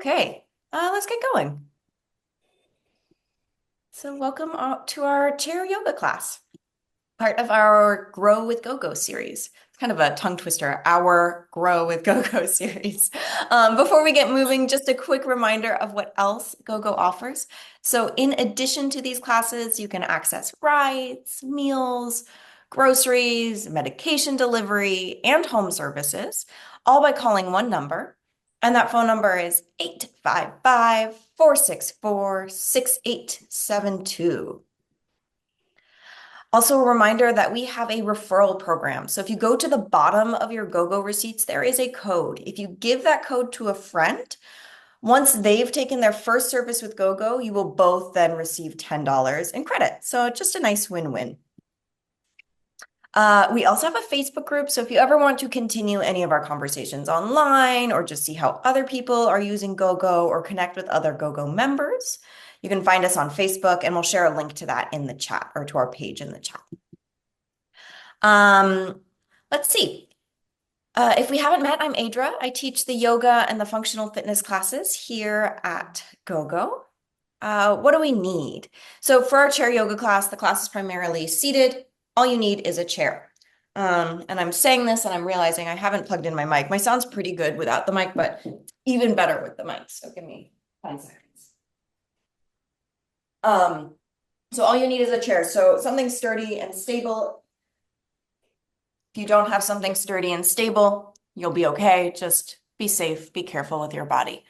Okay, let's get going. So welcome to our chair yoga class, part of our Grow with GoGo series. It's kind of a tongue twister, our Grow with GoGo series. Before we get moving, just a quick reminder of what else GoGo offers. So in addition to these classes, you can access rides, meals, groceries, medication delivery, and home services, all by calling one number. And that phone number is 855-464-6872. Also, a reminder that we have a referral program. So if you go to the bottom of your GoGo receipts, there is a code. If you give that code to a friend, once they've taken their first service with GoGo, you will both then receive $10 in credit. So just a nice win-win. We also have a Facebook group, so if you ever want to continue any of our conversations online or just see how other people are using GoGo or connect with other GoGo members, you can find us on Facebook, and we'll share a link to that in the chat or to our page in the chat. Let's see. If we haven't met, I'm Aedra. I teach the yoga and the functional fitness classes here at GoGo. What do we need? So for our chair yoga class, the class is primarily seated. All you need is a chair. And I'm saying this and I'm realizing I haven't plugged in my mic. My sound's pretty good without the mic, but even better with the mic. So give me 5 seconds. So all you need is a chair. So something sturdy and stable. If you don't have something sturdy and stable, you'll be okay. Just be safe, be careful with your body.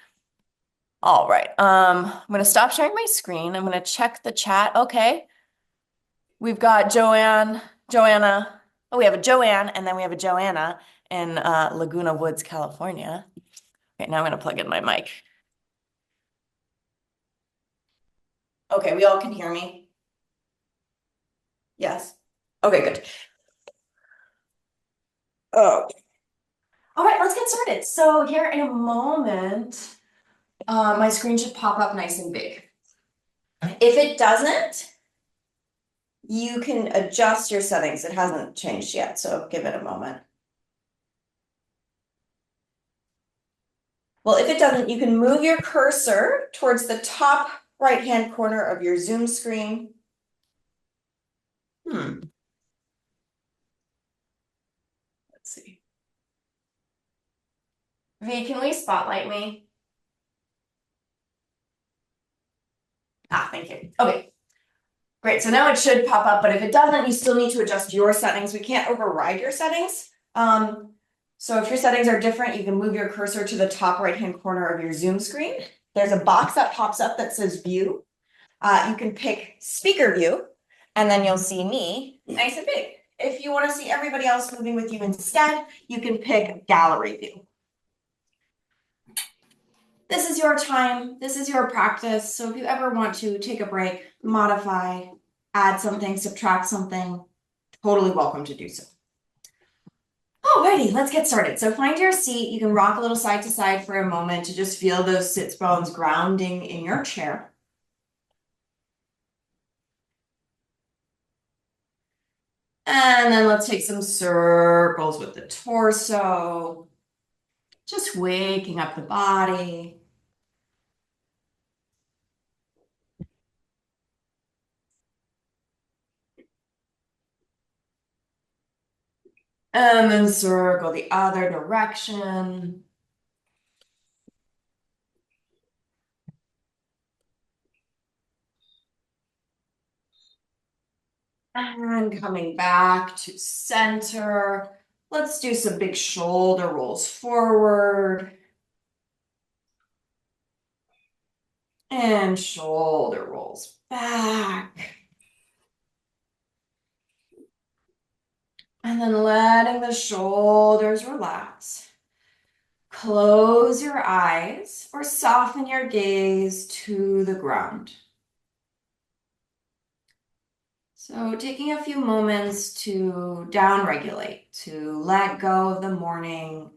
All right. I'm going to stop sharing my screen. I'm going to check the chat. Okay. We've got Joanna. Oh, we have a Joanne, and then we have a Joanna in Laguna Woods, California. Okay, now I'm going to plug in my mic. Okay, we all can hear me? Yes. Okay, good. Oh. All right, let's get started. So here in a moment, my screen should pop up nice and big. If it doesn't, you can adjust your settings. It hasn't changed yet, so give it a moment. Well, if it doesn't, you can move your cursor towards the top right-hand corner of your Zoom screen. Let's see. V, can we spotlight me? Thank you. Okay, great. So now it should pop up, but if it doesn't, you still need to adjust your settings. We can't override your settings. So if your settings are different, you can move your cursor to the top right-hand corner of your Zoom screen. There's a box that pops up that says View. You can pick Speaker View, and then you'll see me nice and big. If you want to see everybody else moving with you instead, you can pick Gallery View. This is your time. This is your practice. So if you ever want to take a break, modify, add something, subtract something, totally welcome to do so. Alrighty, let's get started. So find your seat. You can rock a little side to side for a moment to just feel those sits bones grounding in your chair. And then let's take some circles with the torso, just waking up the body. And then circle the other direction. And coming back to center. Let's do some big shoulder rolls forward. And shoulder rolls back. And then letting the shoulders relax. Close your eyes or soften your gaze to the ground. So taking a few moments to downregulate, to let go of the morning,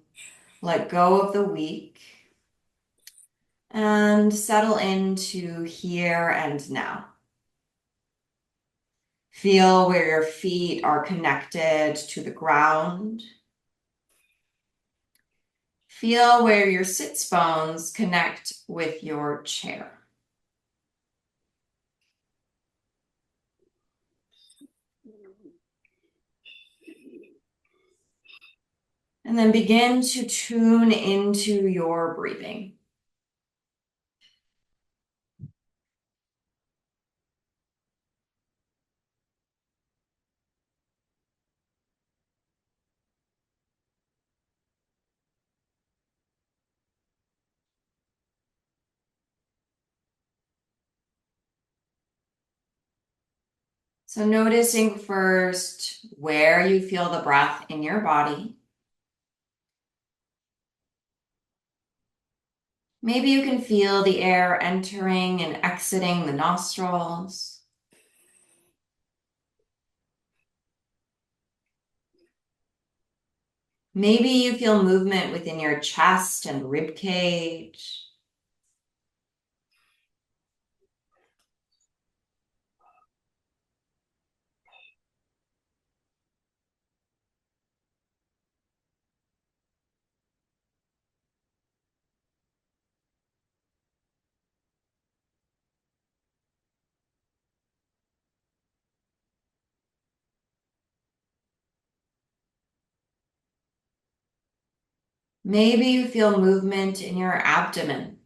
let go of the week, and settle into here and now. Feel where your feet are connected to the ground. Feel where your sits bones connect with your chair. And then begin to tune into your breathing. So noticing first where you feel the breath in your body. Maybe you can feel the air entering and exiting the nostrils. Maybe you feel movement within your chest and rib cage. Maybe you feel movement in your abdomen.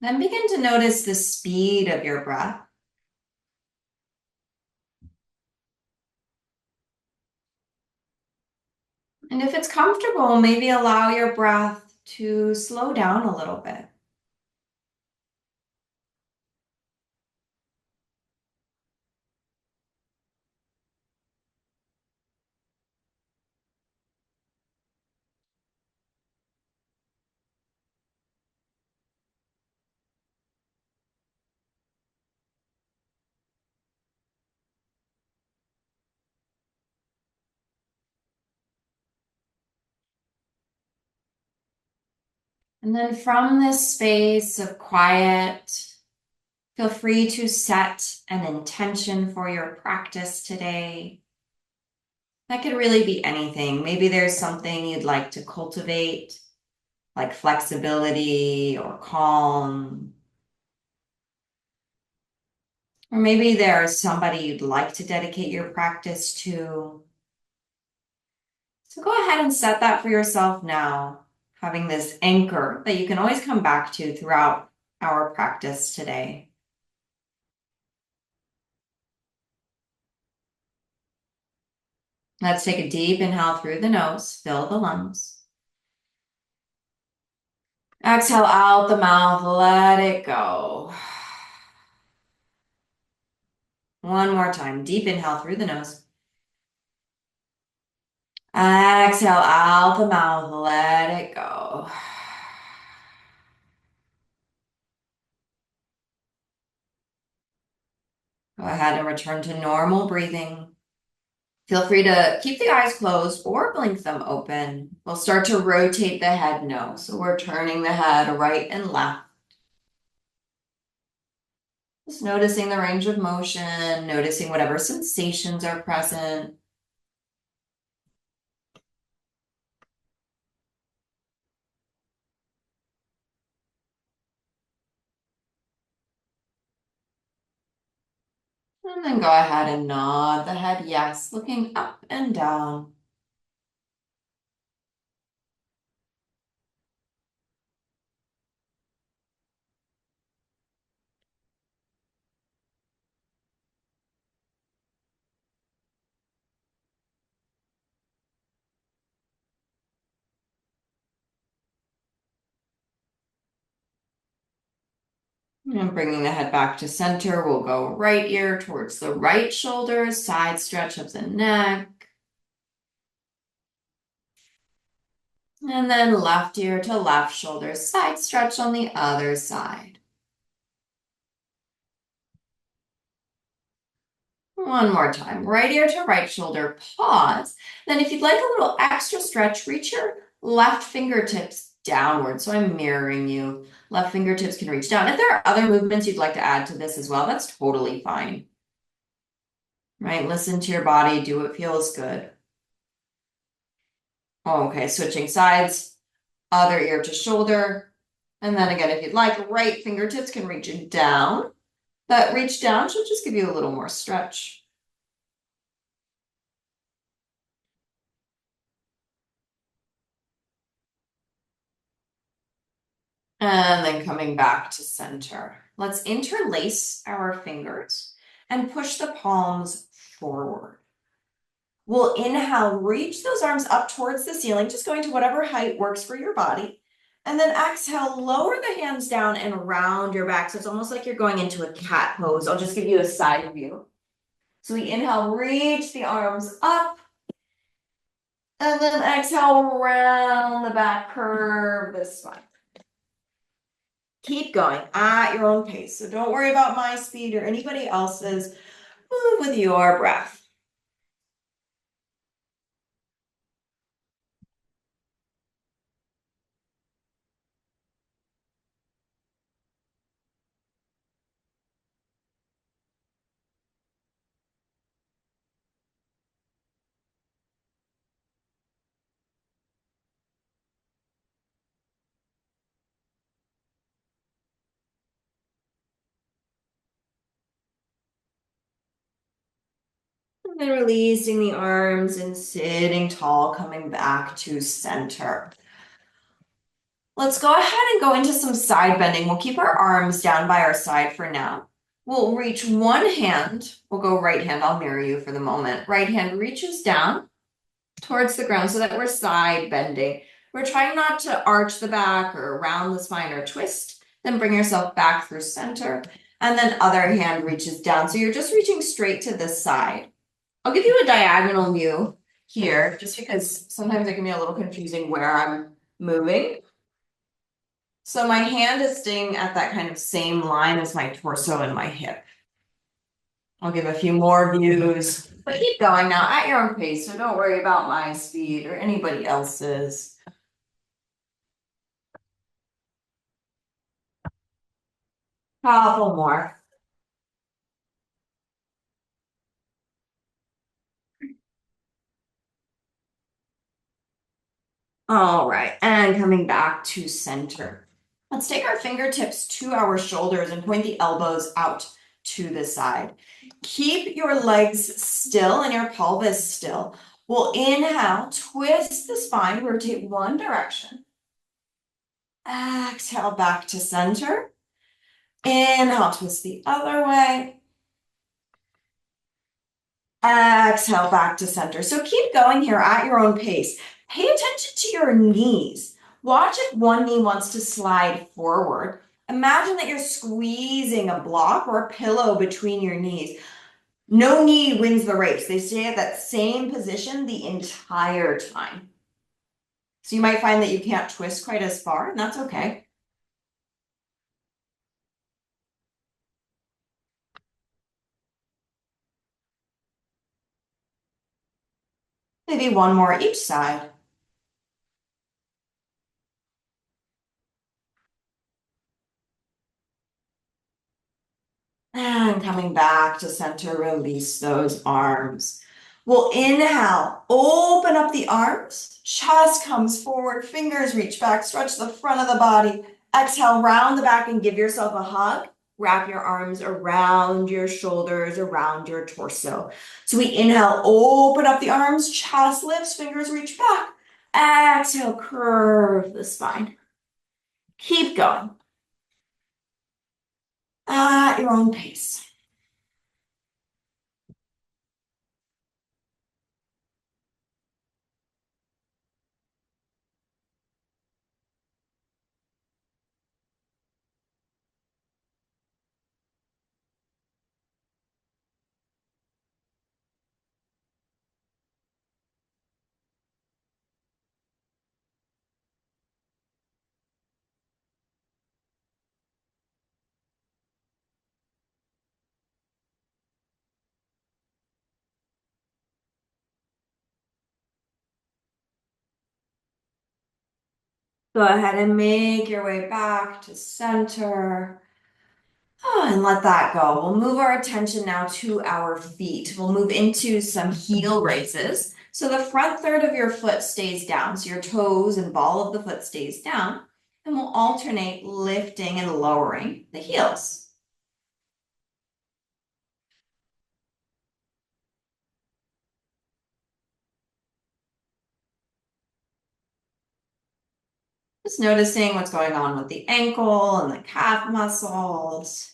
Then begin to notice the speed of your breath. And if it's comfortable, maybe allow your breath to slow down a little bit. And then from this space of quiet, feel free to set an intention for your practice today. That could really be anything. Maybe there's something you'd like to cultivate, like flexibility or calm. Or maybe there's somebody you'd like to dedicate your practice to. So go ahead and set that for yourself now, having this anchor that you can always come back to throughout our practice today. Let's take a deep inhale through the nose, fill the lungs. Exhale out the mouth, let it go. One more time, deep inhale through the nose. Exhale out the mouth, let it go. Go ahead and return to normal breathing. Feel free to keep the eyes closed or blink them open. We'll start to rotate the head now. So we're turning the head right and left. Just noticing the range of motion, noticing whatever sensations are present. And then go ahead and nod the head yes, looking up and down. And bringing the head back to center, we'll go right ear towards the right shoulder, side stretch of the neck. And then left ear to left shoulder, side stretch on the other side. One more time, right ear to right shoulder, pause. Then if you'd like a little extra stretch, reach your left fingertips downward. So I'm mirroring you. Left fingertips can reach down. If there are other movements you'd like to add to this as well, that's totally fine. Right? Listen to your body, do what feels good. Okay, switching sides, other ear to shoulder. And then again, if you'd like, right fingertips can reach down. That reach down should just give you a little more stretch. And then coming back to center. Let's interlace our fingers and push the palms forward. We'll inhale, reach those arms up towards the ceiling, just going to whatever height works for your body. And then exhale, lower the hands down and round your back. So it's almost like you're going into a cat pose. I'll just give you a side view. So we inhale, reach the arms up. And then exhale, round the back, curve the spine. Keep going at your own pace. So don't worry about my speed or anybody else's. Move with your breath. And then releasing the arms and sitting tall, coming back to center. Let's go ahead and go into some side bending. We'll keep our arms down by our side for now. We'll reach one hand. We'll go right hand. I'll mirror you for the moment. Right hand reaches down towards the ground so that we're side bending. We're trying not to arch the back or round the spine or twist. Then bring yourself back through center. And then other hand reaches down. So you're just reaching straight to this side. I'll give you a diagonal view here, just because sometimes it can be a little confusing where I'm moving. So my hand is staying at that kind of same line as my torso and my hip. I'll give a few more views, but keep going now at your own pace. So don't worry about my speed or anybody else's. Couple more. All right, and coming back to center. Let's take our fingertips to our shoulders and point the elbows out to the side. Keep your legs still and your pelvis still. We'll inhale, twist the spine, rotate one direction. Exhale back to center. Inhale, twist the other way. Exhale back to center. So keep going here at your own pace. Pay attention to your knees. Watch if one knee wants to slide forward. Imagine that you're squeezing a block or a pillow between your knees. No knee wins the race. They stay at that same position the entire time. So you might find that you can't twist quite as far, and that's okay. Maybe one more each side. And coming back to center, release those arms. We'll inhale, open up the arms, chest comes forward, fingers reach back, stretch the front of the body. Exhale, round the back and give yourself a hug. Wrap your arms around your shoulders, around your torso. So we inhale, open up the arms, chest lifts, fingers reach back. Exhale, curve the spine. Keep going at your own pace. Go ahead and make your way back to center. And let that go. We'll move our attention now to our feet. We'll move into some heel raises. So the front third of your foot stays down. So your toes and ball of the foot stays down. And we'll alternate lifting and lowering the heels. Just noticing what's going on with the ankle and the calf muscles.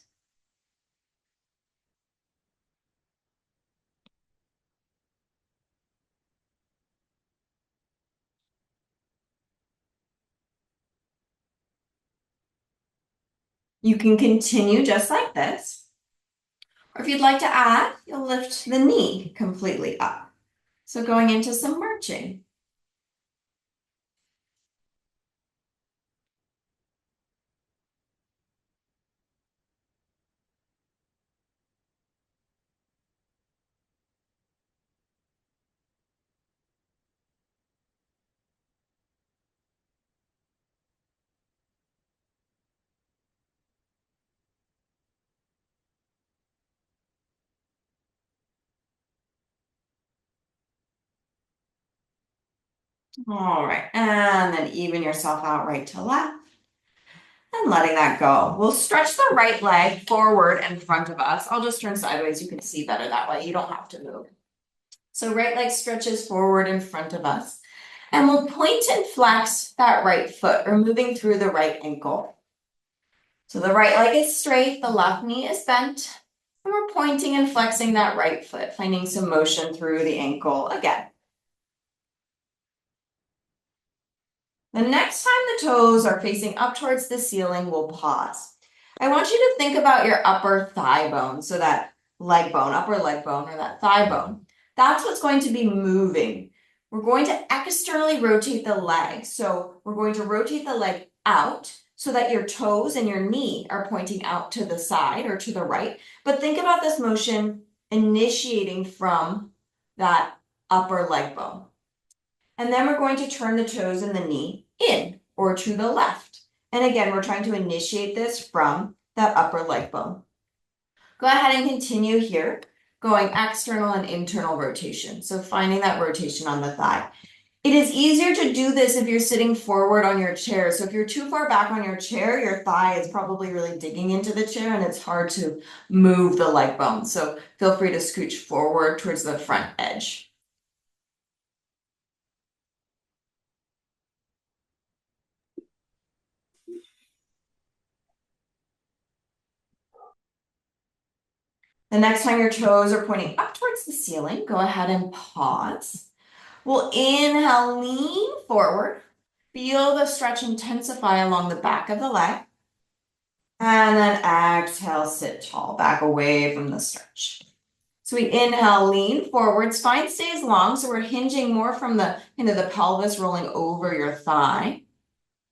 You can continue just like this. Or if you'd like to add, you'll lift the knee completely up. So going into some marching. All right, and then even yourself out right to left and letting that go. We'll stretch the right leg forward in front of us. I'll just turn sideways. You can see better that way. You don't have to move. So right leg stretches forward in front of us. And we'll point and flex that right foot, removing through the right ankle. So the right leg is straight, the left knee is bent, and we're pointing and flexing that right foot, finding some motion through the ankle again. The next time the toes are facing up towards the ceiling, we'll pause. I want you to think about your upper thigh bone, so that leg bone, upper leg bone, or that thigh bone. That's what's going to be moving. We're going to externally rotate the leg. So we're going to rotate the leg out so that your toes and your knee are pointing out to the side or to the right. But think about this motion initiating from that upper leg bone. And then we're going to turn the toes and the knee in or to the left. And again, we're trying to initiate this from that upper leg bone. Go ahead and continue here, going external and internal rotation. So finding that rotation on the thigh. It is easier to do this if you're sitting forward on your chair. So if you're too far back on your chair, your thigh is probably really digging into the chair and it's hard to move the leg bone. So feel free to scooch forward towards the front edge. The next time your toes are pointing up towards the ceiling, go ahead and pause. We'll inhale, lean forward. Feel the stretch intensify along the back of the leg. And then exhale, sit tall, back away from the stretch. So we inhale, lean forward, spine stays long, so we're hinging more from the into the pelvis, rolling over your thigh.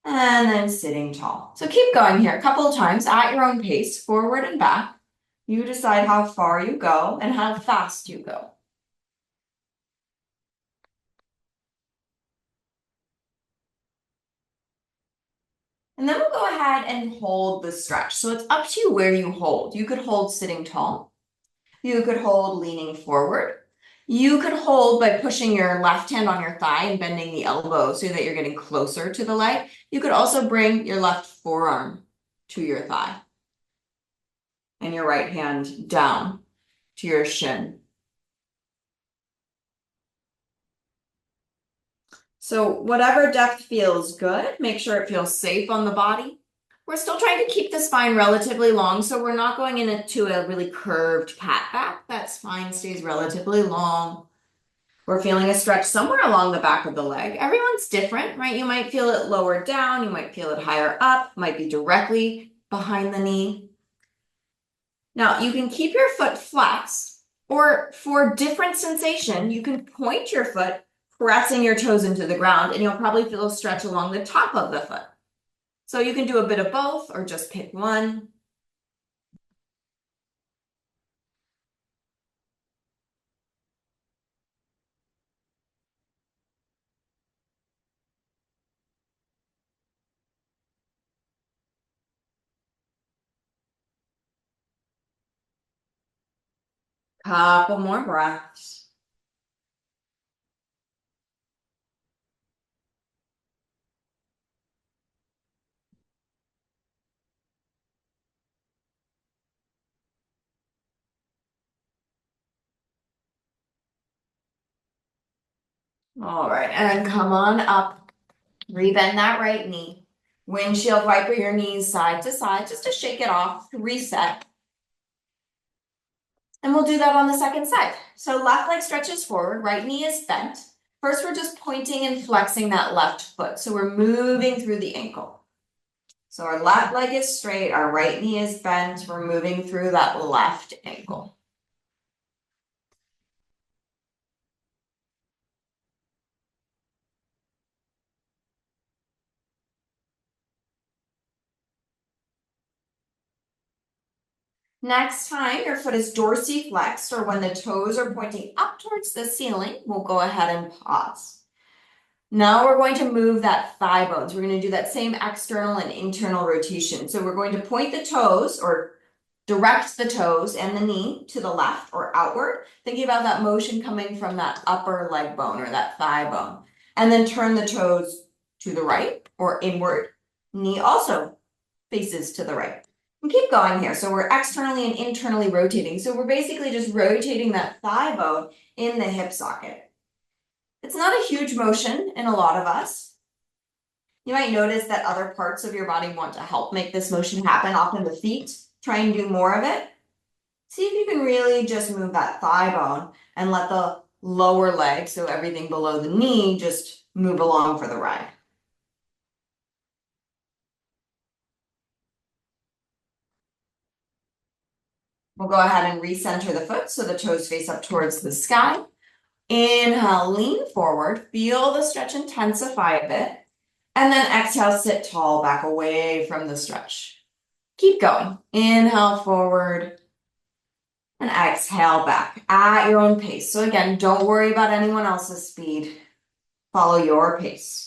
And then sitting tall. So keep going here a couple of times at your own pace, forward and back. You decide how far you go and how fast you go. And then we'll go ahead and hold the stretch. So it's up to you where you hold. You could hold sitting tall. You could hold leaning forward. You could hold by pushing your left hand on your thigh and bending the elbow so that you're getting closer to the leg. You could also bring your left forearm to your thigh and your right hand down to your shin. So whatever depth feels good, make sure it feels safe on the body. We're still trying to keep the spine relatively long, so we're not going into a really curved pat back. That spine stays relatively long. We're feeling a stretch somewhere along the back of the leg. Everyone's different, right? You might feel it lower down, you might feel it higher up, might be directly behind the knee. Now, you can keep your foot flexed, or for different sensation, you can point your foot pressing your toes into the ground, and you'll probably feel a stretch along the top of the foot. So you can do a bit of both or just pick one. Couple more breaths. All right, and then come on up. Rebend that right knee. Windshield wiper your knees side to side just to shake it off, reset. And we'll do that on the second side. So left leg stretches forward, right knee is bent. First, we're just pointing and flexing that left foot. So we're moving through the ankle. So our left leg is straight, our right knee is bent. We're moving through that left ankle. Next time your foot is dorsiflexed or when the toes are pointing up towards the ceiling, we'll go ahead and pause. Now we're going to move that thigh bones. We're going to do that same external and internal rotation. So we're going to point the toes or direct the toes and the knee to the left or outward, thinking about that motion coming from that upper leg bone or that thigh bone. And then turn the toes to the right or inward. Knee also faces to the right. And keep going here. So we're externally and internally rotating. So we're basically just rotating that thigh bone in the hip socket. It's not a huge motion in a lot of us. You might notice that other parts of your body want to help make this motion happen, often the feet. Try and do more of it. See if you can really just move that thigh bone and let the lower leg, so everything below the knee, just move along for the ride. We'll go ahead and recenter the foot so the toes face up towards the sky. Inhale, lean forward, feel the stretch intensify a bit, and then exhale, sit tall, back away from the stretch. Keep going. Inhale forward and exhale back at your own pace. So again, don't worry about anyone else's speed. Follow your pace.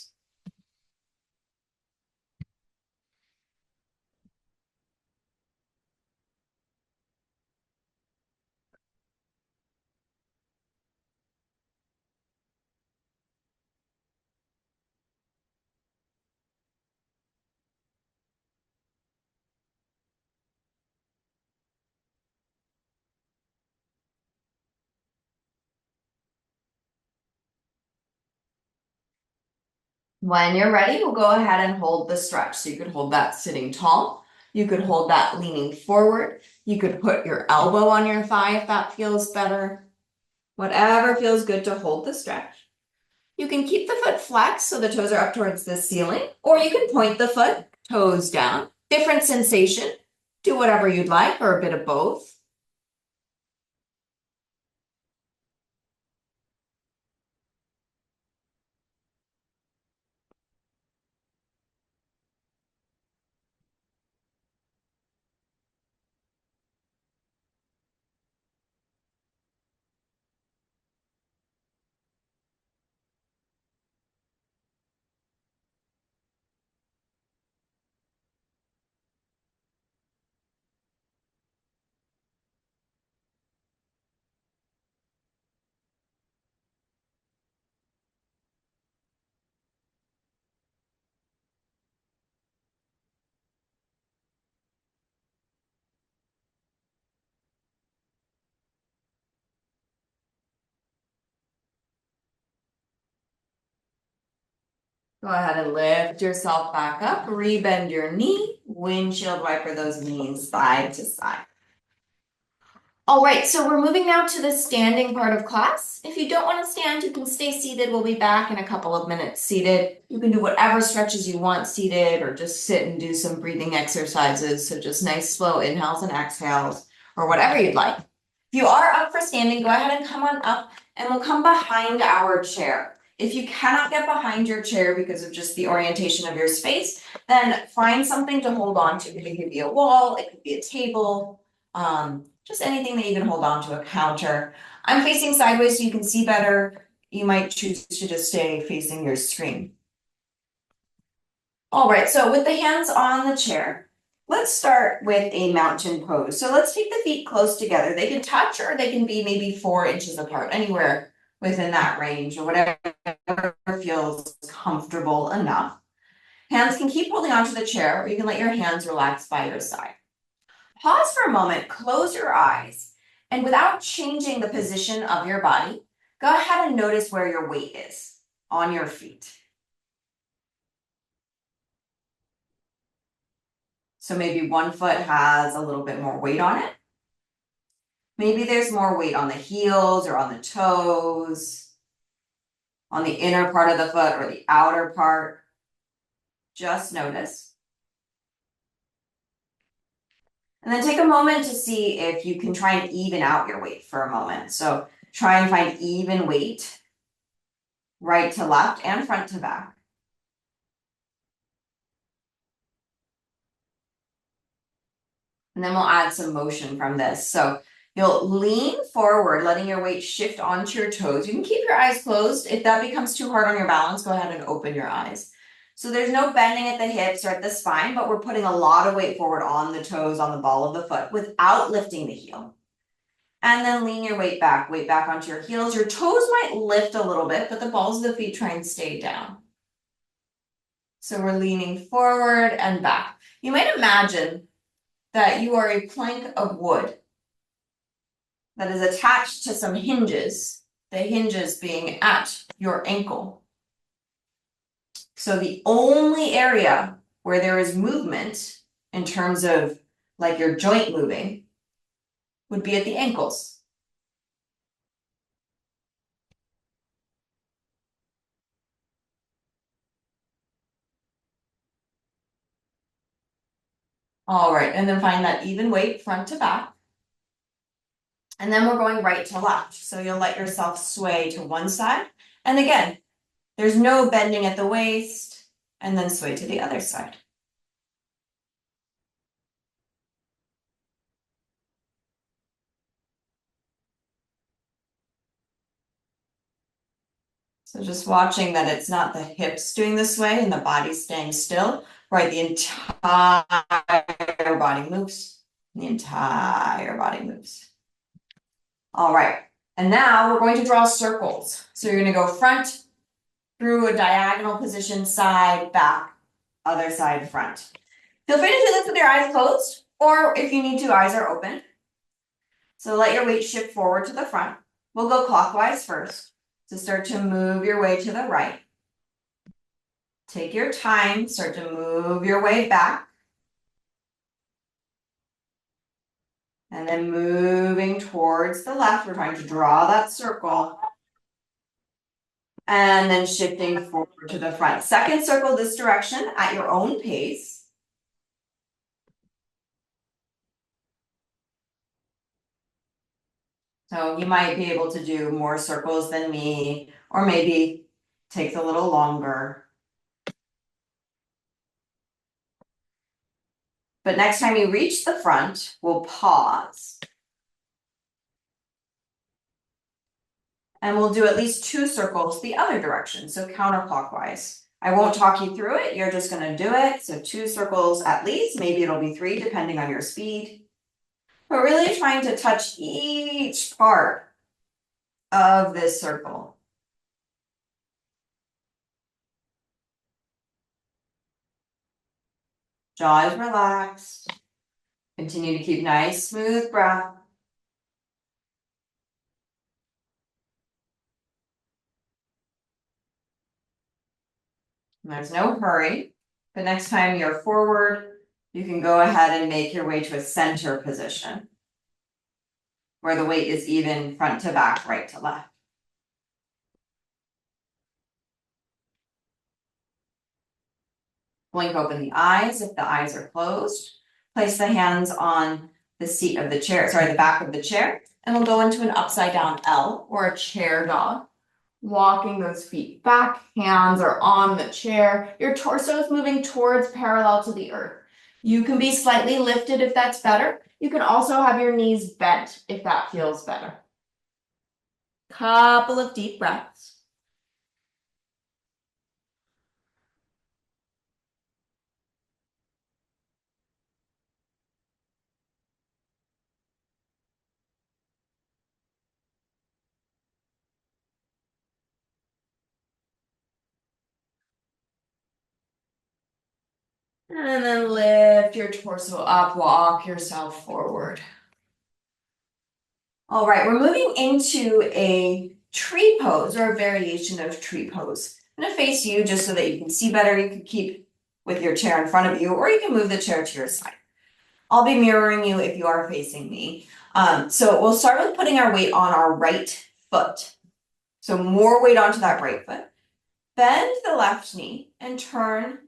When you're ready, we'll go ahead and hold the stretch. So you could hold that sitting tall. You could hold that leaning forward. You could put your elbow on your thigh if that feels better. Whatever feels good to hold the stretch. You can keep the foot flexed so the toes are up towards the ceiling, or you can point the foot, toes down. Different sensation. Do whatever you'd like, or a bit of both. Go ahead and lift yourself back up, rebend your knee, windshield wiper those knees side to side. All right, so we're moving now to the standing part of class. If you don't want to stand, you can stay seated. We'll be back in a couple of minutes seated. You can do whatever stretches you want seated or just sit and do some breathing exercises. So just nice slow inhales and exhales or whatever you'd like. If you are up for standing, go ahead and come on up and we'll come behind our chair. If you cannot get behind your chair because of just the orientation of your space, then find something to hold on to. It could be a wall, it could be a table, just anything that you can hold on to, a counter. I'm facing sideways so you can see better. You might choose to just stay facing your screen. All right, so with the hands on the chair, Let's start with a mountain pose. So let's take the feet close together. They can touch or they can be maybe 4 inches apart, anywhere within that range or whatever feels comfortable enough. Hands can keep holding onto the chair, or you can let your hands relax by your side. Pause for a moment, close your eyes, and without changing the position of your body, go ahead and notice where your weight is on your feet. So maybe one foot has a little bit more weight on it. Maybe there's more weight on the heels or on the toes, on the inner part of the foot or the outer part. Just notice. And then take a moment to see if you can try and even out your weight for a moment. So try and find even weight, right to left and front to back. And then we'll add some motion from this. So you'll lean forward, letting your weight shift onto your toes. You can keep your eyes closed. If that becomes too hard on your balance, go ahead and open your eyes. So there's no bending at the hips or at the spine, but we're putting a lot of weight forward on the toes, on the ball of the foot without lifting the heel. And then lean your weight back onto your heels. Your toes might lift a little bit, but the balls of the feet try and stay down. So we're leaning forward and back. You might imagine that you are a plank of wood that is attached to some hinges, the hinges being at your ankle. So the only area where there is movement in terms of like your joint moving would be at the ankles. All right, and then find that even weight front to back. And then we're going right to left. So you'll let yourself sway to one side. And again, there's no bending at the waist, and then sway to the other side. So just watching that it's not the hips doing the sway and the body staying still, right? The entire body moves. The entire body moves. All right, and now we're going to draw circles. So you're gonna go front through a diagonal position, side, back, other side, front. Feel free to do this with your eyes closed, or if you need to, eyes are open. So let your weight shift forward to the front. We'll go clockwise first. So start to move your way to the right. Take your time, start to move your way back. And then moving towards the left, we're trying to draw that circle. And then shifting forward to the front. Second circle this direction at your own pace. So you might be able to do more circles than me, or maybe takes a little longer. But next time you reach the front, we'll pause. And we'll do at least 2 circles the other direction, so counterclockwise. I won't talk you through it, you're just gonna do it. So 2 circles at least, maybe it'll be 3 depending on your speed. But really trying to touch each part of this circle. Jaw is relaxed. Continue to keep nice, smooth breath. And there's no hurry. But next time you're forward, you can go ahead and make your way to a center position, where the weight is even front to back, right to left. Blink open the eyes if the eyes are closed. Place the hands on the seat of the chair, the back of the chair, and we'll go into an upside down L or a chair dog. Walking those feet back, hands are on the chair. Your torso is moving towards parallel to the earth. You can be slightly lifted if that's better. You can also have your knees bent if that feels better. Couple of deep breaths. And then lift your torso up, walk yourself forward. All right, we're moving into a tree pose or a variation of tree pose. I'm gonna face you just so that you can see better. You can keep with your chair in front of you, or you can move the chair to your side. I'll be mirroring you if you are facing me. So we'll start with putting our weight on our right foot. So more weight onto that right foot. Bend the left knee and turn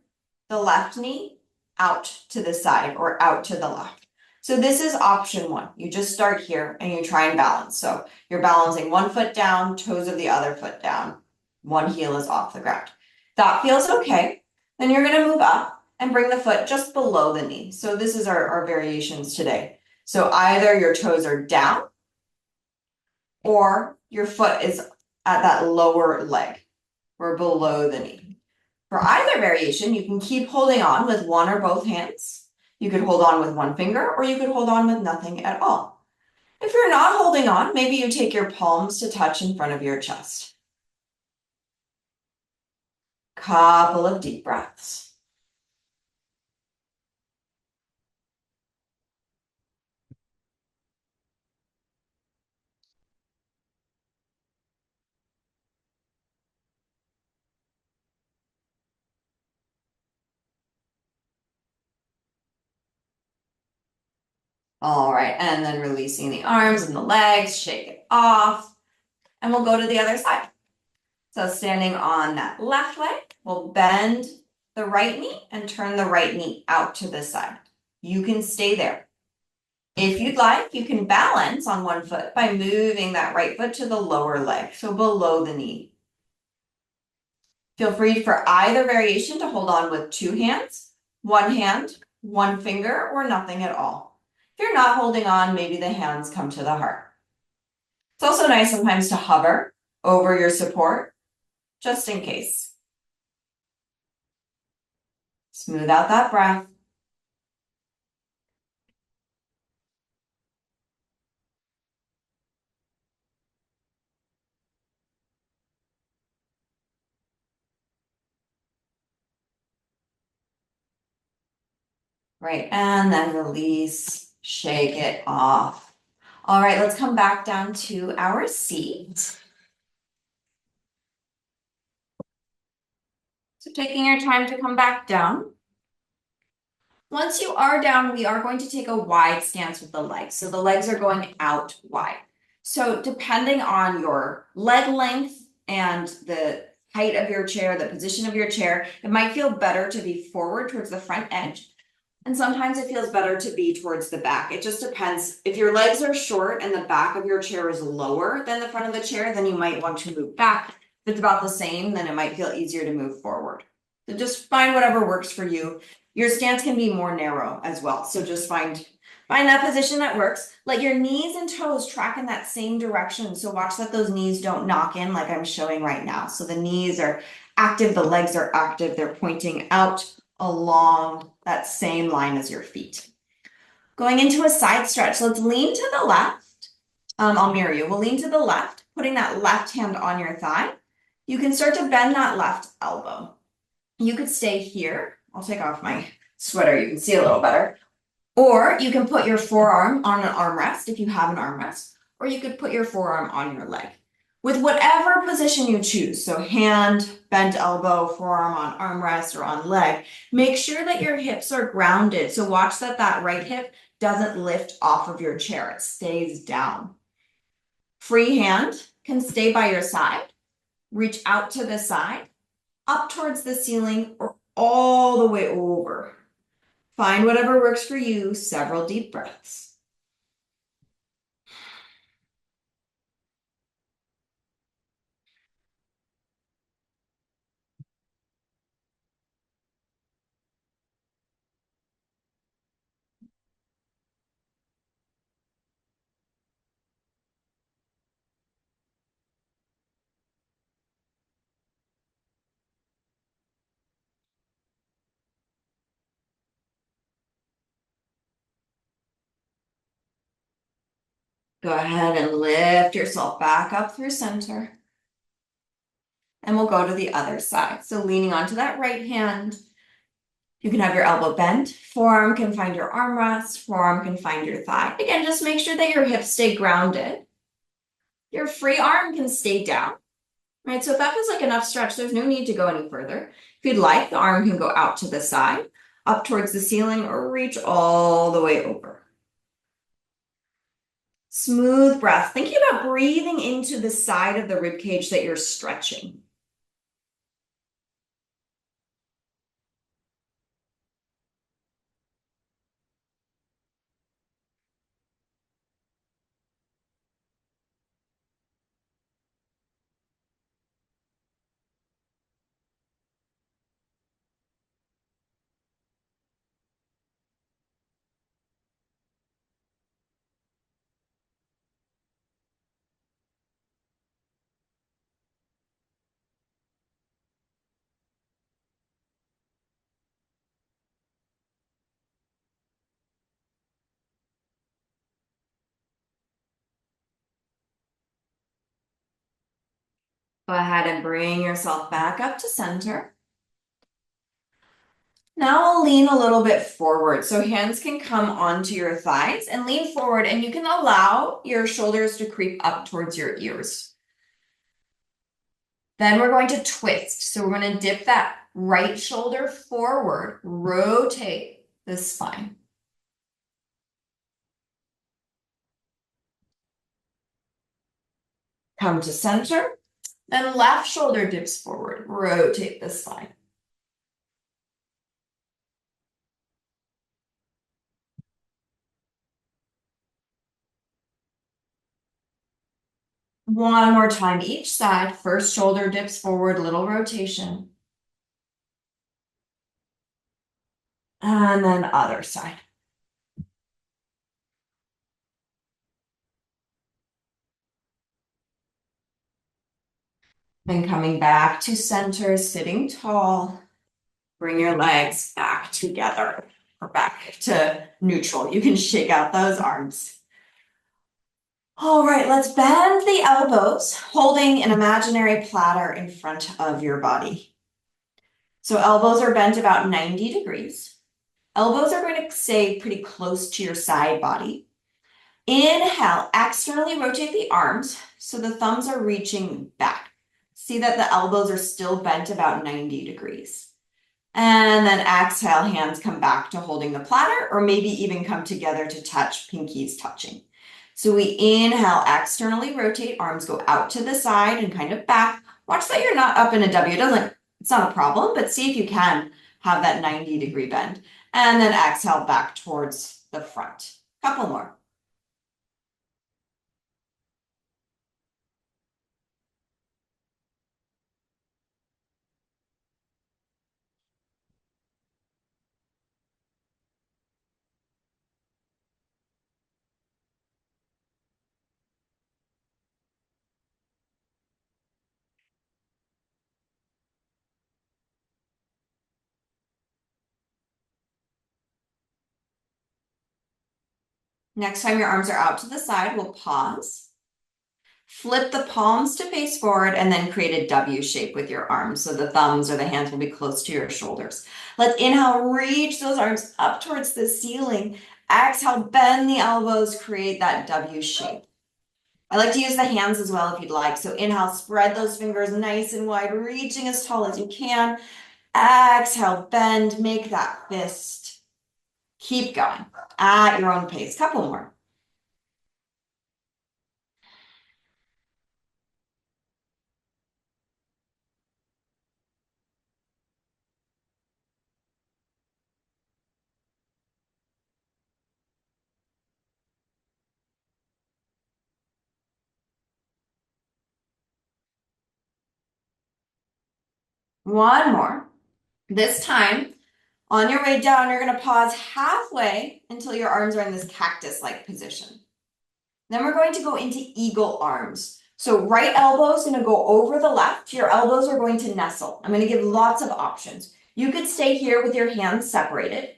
the left knee out to the side or out to the left. So this is option one. You just start here and you try and balance. So you're balancing one foot down, toes of the other foot down. One heel is off the ground. That feels okay. Then you're going to move up and bring the foot just below the knee. So this is our variations today. So either your toes are down or your foot is at that lower leg or below the knee. For either variation, you can keep holding on with one or both hands. You could hold on with one finger, or you could hold on with nothing at all. If you're not holding on, maybe you take your palms to touch in front of your chest. Couple of deep breaths. All right, and then releasing the arms and the legs, shake it off, and we'll go to the other side. So standing on that left leg, we'll bend the right knee and turn the right knee out to the side. You can stay there. If you'd like, you can balance on one foot by moving that right foot to the lower leg, so below the knee. Feel free for either variation to hold on with two hands, one hand, one finger, or nothing at all. If you're not holding on, maybe the hands come to the heart. It's also nice sometimes to hover over your support, just in case. Smooth out that breath. Right, and then release, shake it off. All right, let's come back down to our seat. So taking your time to come back down. Once you are down, we are going to take a wide stance with the legs. So the legs are going out wide. So depending on your leg length and the height of your chair, the position of your chair, it might feel better to be forward towards the front edge. And sometimes it feels better to be towards the back. It just depends. If your legs are short and the back of your chair is lower than the front of the chair, then you might want to move back. If it's about the same, then it might feel easier to move forward. So just find whatever works for you. Your stance can be more narrow as well. So just find that position that works. Let your knees and toes track in that same direction. So watch that those knees don't knock in like I'm showing right now. So the knees are active, the legs are active, they're pointing out along that same line as your feet. Going into a side stretch, let's lean to the left. I'll mirror you. We'll lean to the left, putting that left hand on your thigh. You can start to bend that left elbow. You could stay here. I'll take off my sweater, you can see a little better. Or you can put your forearm on an armrest if you have an armrest, or you could put your forearm on your leg. With whatever position you choose, so hand, bent elbow, forearm on armrest or on leg, make sure that your hips are grounded. So watch that that right hip doesn't lift off of your chair, it stays down. Free hand can stay by your side, reach out to the side, up towards the ceiling, or all the way over. Find whatever works for you, several deep breaths. Go ahead and lift yourself back up through center. And we'll go to the other side. So leaning onto that right hand, You can have your elbow bent, forearm can find your armrest, forearm can find your thigh. Again, just make sure that your hips stay grounded. Your free arm can stay down, right? So if that feels like enough stretch, there's no need to go any further. If you'd like, the arm can go out to the side, up towards the ceiling, or reach all the way over. Smooth breath. Thinking about breathing into the side of the rib cage that you're stretching. Go ahead and bring yourself back up to center. Now I'll lean a little bit forward. So hands can come onto your thighs and lean forward, and you can allow your shoulders to creep up towards your ears. Then we're going to twist. So we're going to dip that right shoulder forward, rotate the spine. Come to center, then left shoulder dips forward, rotate the spine. One more time each side. First shoulder dips forward, little rotation. And then other side. Then coming back to center, sitting tall. Bring your legs back together or back to neutral. You can shake out those arms. All right, let's bend the elbows, holding an imaginary platter in front of your body. So elbows are bent about 90 degrees. Elbows are going to stay pretty close to your side body. Inhale, externally rotate the arms so the thumbs are reaching back. See that the elbows are still bent about 90 degrees. And then exhale, hands come back to holding the platter, or maybe even come together to touch, pinkies touching. So we inhale, externally rotate, arms go out to the side and kind of back. Watch that you're not up in a W. It's not a problem, but see if you can have that 90-degree bend. And then exhale back towards the front. Couple more. Next time your arms are out to the side, we'll pause. Flip the palms to face forward and then create a W shape with your arms. So the thumbs or the hands will be close to your shoulders. Let's inhale, reach those arms up towards the ceiling. Exhale, bend the elbows, create that W shape. I like to use the hands as well if you'd like. So inhale, spread those fingers nice and wide, reaching as tall as you can. Exhale, bend, make that fist. Keep going at your own pace. Couple more. One more. This time, on your way down, you're going to pause halfway until your arms are in this cactus-like position. Then we're going to go into eagle arms. So right elbow is going to go over the left. Your elbows are going to nestle. I'm going to give lots of options. You could stay here with your hands separated.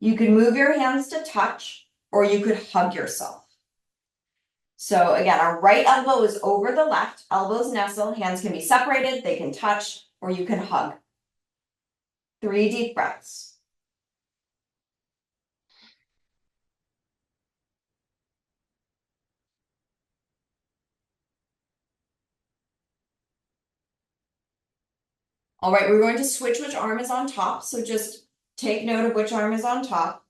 You could move your hands to touch, or you could hug yourself. So again, our right elbow is over the left. Elbows nestle. Hands can be separated. They can touch, or you can hug. 3 deep breaths. All right, we're going to switch which arm is on top. So just take note of which arm is on top.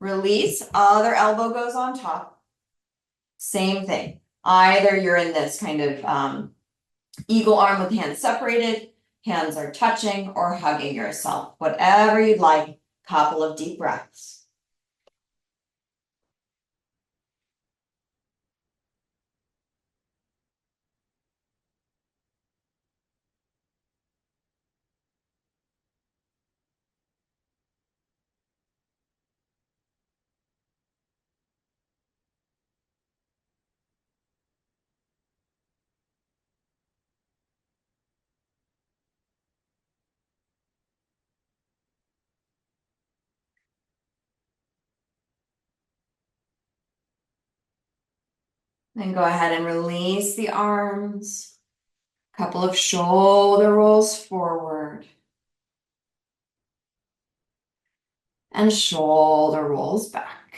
Release, other elbow goes on top. Same thing. Either you're in this kind of eagle arm with hands separated, hands are touching or hugging yourself. Whatever you'd like, couple of deep breaths. Then go ahead and release the arms. Couple of shoulder rolls forward. And shoulder rolls back.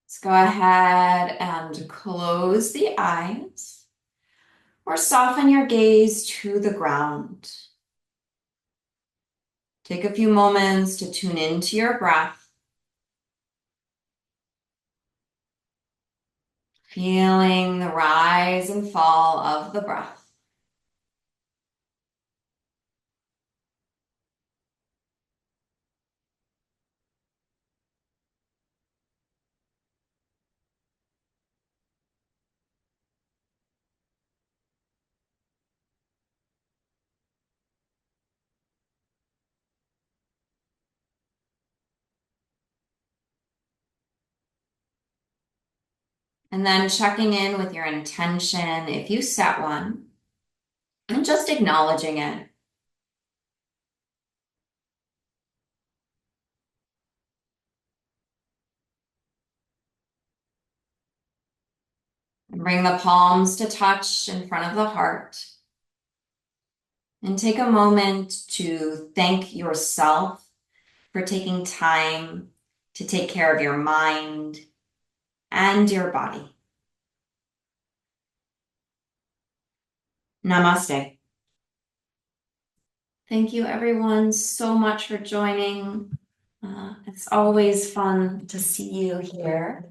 Let's go ahead and close the eyes or soften your gaze to the ground. Take a few moments to tune into your breath. Feeling the rise and fall of the breath. And then checking in with your intention, if you set one, and just acknowledging it. And bring the palms to touch in front of the heart. And take a moment to thank yourself for taking time to take care of your mind and your body. Namaste. Thank you everyone so much for joining. It's always fun to see you here.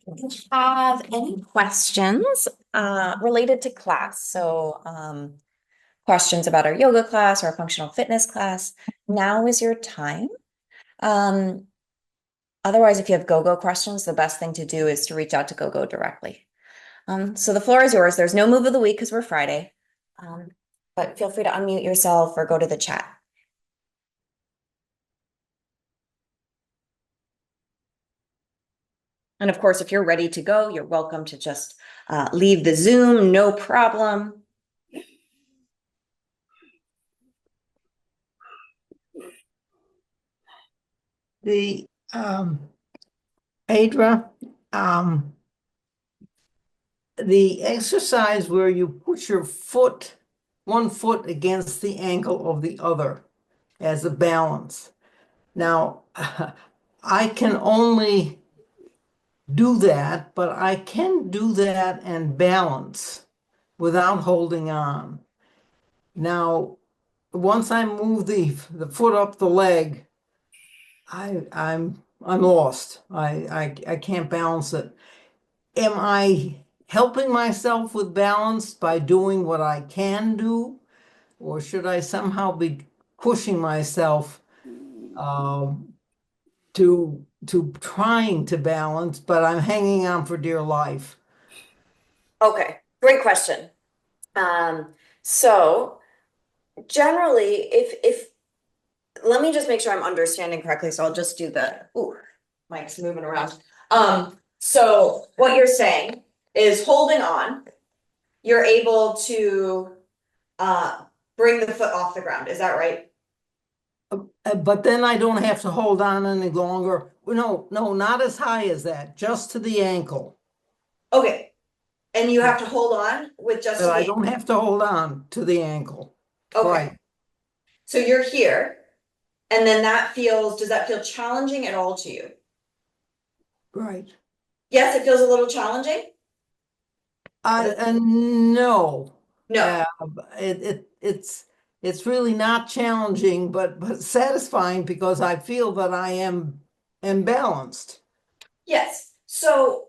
If you have any questions related to class, so questions about our yoga class or our functional fitness class, now is your time. Otherwise, if you have GoGo questions, the best thing to do is to reach out to GoGo directly. So the floor is yours. There's no move of the week because we're Friday, but feel free to unmute yourself or go to the chat. And of course, if you're ready to go, you're welcome to just leave the Zoom, no problem. The Aedra, the exercise where you put your foot, one foot against the ankle of the other as a balance. Now, I can only do that, but I can do that and balance without holding on. Now, once I move the foot up the leg, I'm lost. I can't balance it. Am I helping myself with balance by doing what I can do, or should I somehow be pushing myself to trying to balance, but I'm hanging on for dear life? Okay, great question. So generally, if let me just make sure I'm understanding correctly. So I'll just do the, ooh, mic's moving around. So what you're saying is holding on, you're able to bring the foot off the ground. Is that right? But then I don't have to hold on any longer. No, not as high as that, just to the ankle. Okay. And you have to hold on with just But the I ankle. don't have to hold on to the ankle. Okay. Right. So you're here, and then does that feel challenging at all to you? Right. Yes, it feels a little challenging. No. No. It's really not challenging, but satisfying because I feel that I am balanced. Yes. So,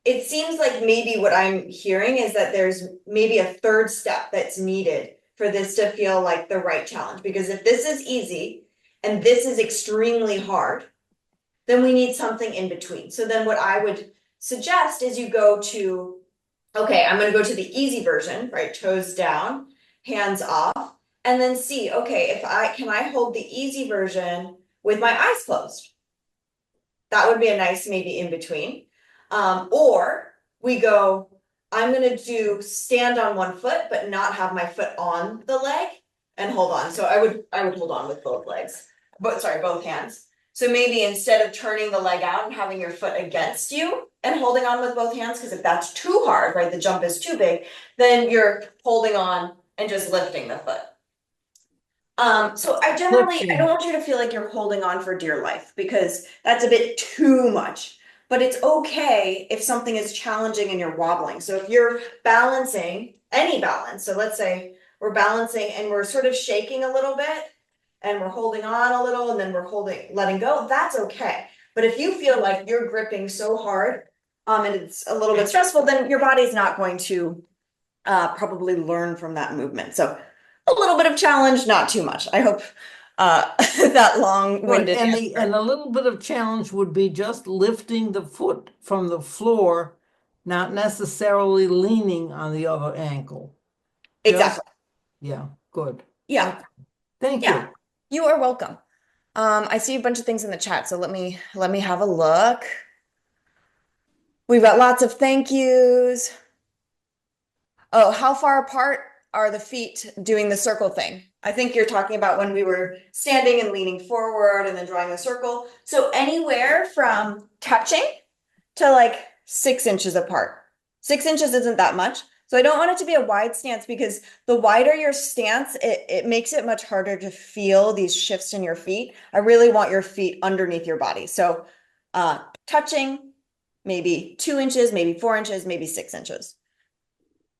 it seems like maybe what I'm hearing is that there's maybe a third step that's needed for this to feel like the right challenge. Because if this is easy and this is extremely hard, then we need something in between. So then what I would suggest is you go to, okay, I'm gonna go to the easy version, right? Toes down, hands off, and then see, okay, if I can I hold the easy version with my eyes closed? That would be a nice maybe in between. Or we go, I'm gonna do stand on one foot, but not have my foot on the leg and hold on. So I would hold on with both legs, but sorry, both hands. So maybe instead of turning the leg out and having your foot against you and holding on with both hands, because if that's too hard, right, the jump is too big, then you're holding on and just lifting the foot. So I don't Flipping. want you to feel like you're holding on for dear life because that's a bit too much. But it's okay if something is challenging and you're wobbling. So if you're balancing any balance, so let's say we're balancing and we're sort of shaking a little bit and we're holding on a little and then we're letting go, that's okay. But if you feel like you're gripping so hard, and it's a little bit stressful, then your body's not going to probably learn from that movement. So a little bit of challenge, not too much. I hope that Good. long-winded And answer. a little bit of challenge would be just lifting the foot from the floor, not necessarily leaning on the other ankle. Just, Exactly. yeah, good. Yeah. Okay. Thank Yeah. you. You are welcome. I see a bunch of things in the chat, so let me have a look. We've got lots of thank yous. Oh, how far apart are the feet doing the circle thing? I think you're talking about when we were standing and leaning forward and then drawing a circle. So anywhere from touching to like 6 inches apart. 6 inches isn't that much. So I don't want it to be a wide stance because the wider your stance, it makes it much harder to feel these shifts in your feet. I really want your feet underneath your body. So touching, maybe 2 inches, maybe 4 inches, maybe 6 inches.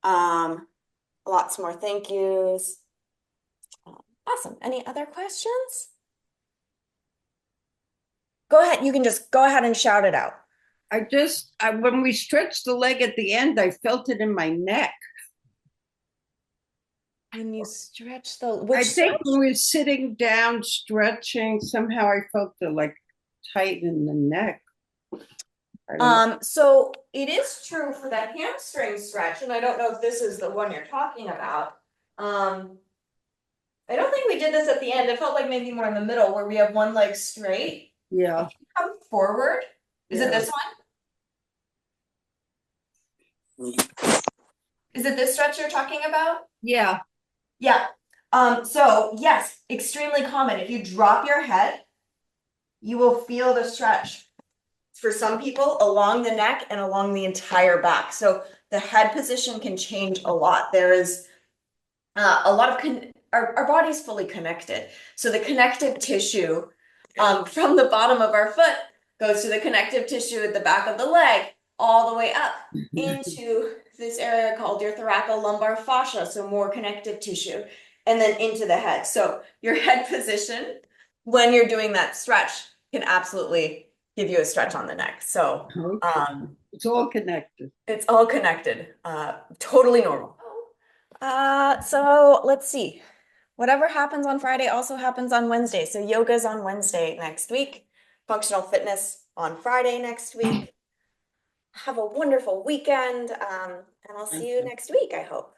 Lots more thank yous. Awesome. Any other questions? Go ahead. You can just go ahead and shout it out. When we stretched the leg at the end, I felt it in my neck. And you stretch the, I which think stretch? when we were sitting down stretching, somehow I felt the like tight in the neck. So it is true for that hamstring stretch, and I don't know if this is the one you're talking about. I don't think we did this at the end. It felt like maybe more in the middle where we have one leg straight. Yeah. Come forward. Is it this one? Is it this stretch you're talking about? Yeah. Yeah. So yes, extremely common. If you drop your head, you will feel the stretch. For some people, along the neck and along the entire back. So the head position can change a lot. There is a lot of our body's fully connected. So the connective tissue from the bottom of our foot goes to the connective tissue at the back of the leg, all the way up into this area called your thoracolumbar fascia, so more connective tissue, and then into the head. So your head position when you're doing that stretch can absolutely give you a stretch on the neck. So It's all connected. it's all connected, totally normal. So let's see. Whatever happens on Friday also happens on Wednesday. So yoga's on Wednesday next week, functional fitness on Friday next week. Have a wonderful weekend, and I'll see you next week, I hope.